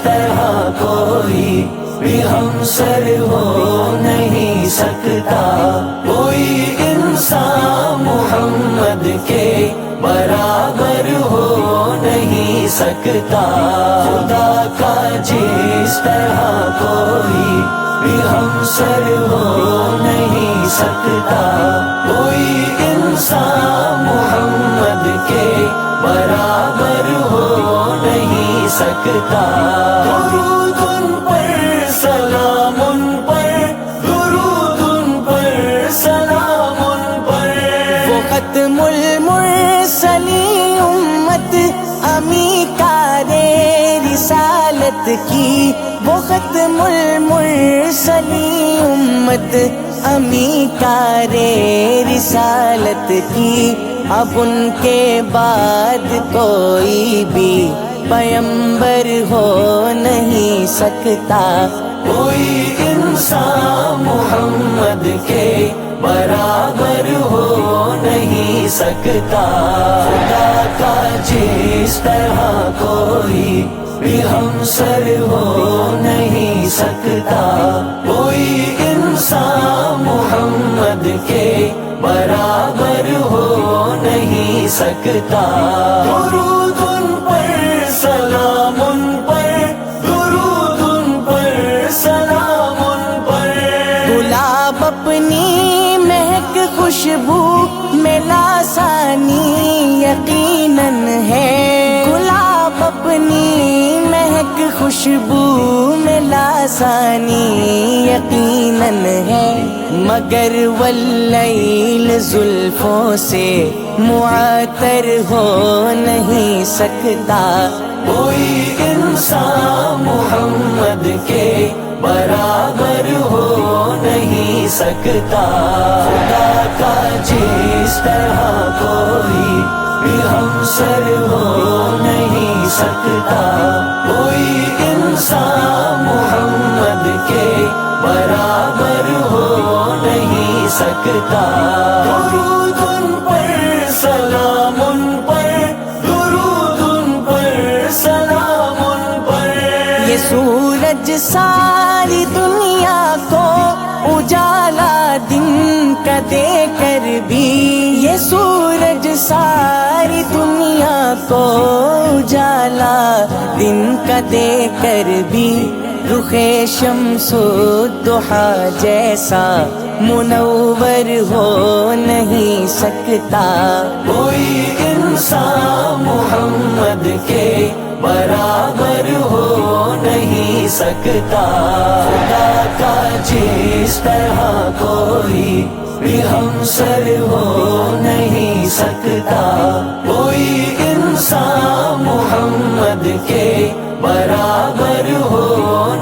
طرح کوئی بھی ہمسر ہو نہیں سکتا، کوئی انسان محمد کے برابر ہو نہیں سکتا، خدا کا جس طرح کوئی بھی ہمسر ہو نہیں سکتا، کوئی انسان محمد کے برابر ہو نہیں سکتا۔ درود ان پر سلام ان پر، درود ان پر سلام ان پر، وہ ختم المرسلین امت امی کار رسالت کی، وہ ختم المرسلین امت امی کار رسالت کی، اب ان کے بعد کوئی بھی پیمبر ہو نہیں سکتا، کوئی انسان محمد کے برابر ہو نہیں سکتا، خدا کا جس طرح کوئی بھی ہمسر ہو نہیں سکتا، کوئی انسان محمد کے برابر ہو نہیں سکتا۔ درود ان پر سلام ان پر، درود ان پر سلام ان پر، گلاب اپنی مہک خوشبو میں لاسانی یقیناً ہے، گلاب اپنی مہک خوشبو میں لاسانی یقیناً ہے، مگر واللیل زلفوں سے معطر ہو نہیں سکتا، کوئی انسان محمد کے برابر ہو نہیں سکتا، خدا کا جس طرح کوئی بھی ہمسر ہو نہیں سکتا، کوئی انسان محمد کے برابر ہو نہیں سکتا۔ درود ان پر سلام ان پر، درود ان پر سلام ان پر، یہ سورج ساری دنیا کو اجالا دن کا دے کر بھی، یہ سورج ساری دنیا کو اجالا دن کا دے کر بھی، رخ شمس الضحیٰ جیسا منور ہو نہیں سکتا، کوئی انسان محمد کے برابر ہو نہیں سکتا، خدا کا جس طرح کوئی بھی ہمسر ہو نہیں سکتا، کوئی انسان محمد کے برابر ہو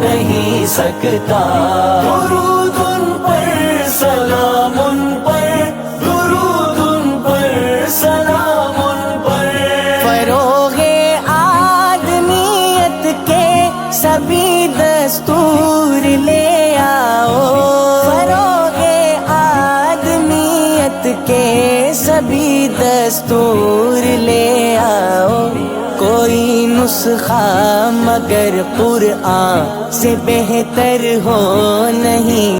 نہیں سکتا۔ درود ان پر سلام ان پر، درود ان پر سلام ان پر، فروغ آدمیت کے سبھی دستور لے آؤ، فروغ آدمیت کے سبھی دستور لے آؤ، کوئی نسخہ مگر قرآن سے بہتر ہو نہیں